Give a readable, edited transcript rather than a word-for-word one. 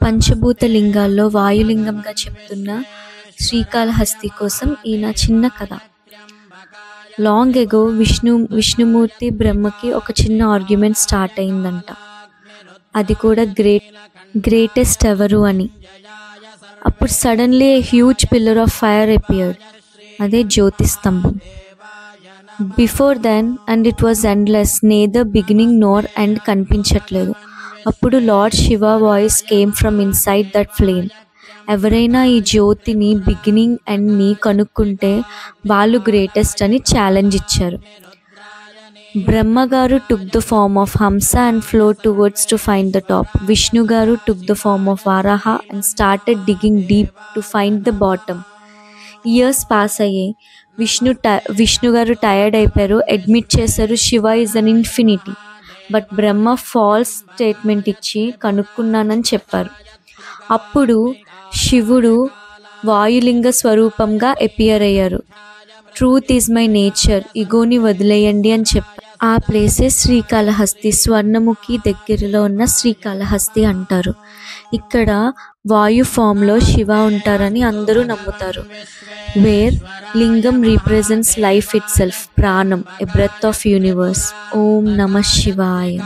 పంచభూత లింగాల్లో వాయులింగంగా చెప్తున్న శ్రీకాళహస్తి కోసం ఈయన చిన్న కథ. లాంగ్ ఎగో విష్ణుమూర్తి బ్రహ్మకి ఒక చిన్న ఆర్గ్యుమెంట్ స్టార్ట్ అయిందంట. అది కూడా గ్రేటెస్ట్ ఎవరు అని. అప్పుడు suddenly a huge pillar of fire appeared. అదే జ్యోతి స్తంభం. Before then and it was endless, neither beginning nor end కనిపించట్లేదు. అప్పుడు lord Shiva voice came from inside that flame. ఎవరైనా ఈ జ్యోతిని బిగినింగ్ ఎండ్ని కనుక్కుంటే వాళ్ళు గ్రేటెస్ట్ అని ఛాలెంజ్ ఇచ్చారు. బ్రహ్మగారు took the form of hamsa and flow towards to find the top. Vishnu garu took the form of Varaha and started digging deep to find the bottom. Years pass అయ్యాయి. Vishnu garu tired అయిపోయారు. అడ్మిట్ చేశారు Shiva is an infinity. But Brahma false statement ఇచ్చి కనుక్కున్నానని చెప్పారు. అప్పుడు శివుడు వాయులింగ స్వరూపంగా అపియర్ అయ్యారు. ట్రూత్ ఈజ్ మై నేచర్, ఇగోని వదిలేయండి అని చెప్పారు. ఆ ప్లేసే శ్రీకాళహస్తి. స్వర్ణముఖి దగ్గరలో ఉన్న శ్రీకాళహస్తి అంటారు. ఇక్కడ వాయు ఫామ్లో శివ ఉంటారని అందరూ నమ్ముతారు. వేర్ లింగం రీప్రజెంట్స్ లైఫ్ ఇట్ సెల్ఫ్, ప్రాణం, ఎ బ్రెత్ ఆఫ్ యూనివర్స్. ఓం నమ శివాయ.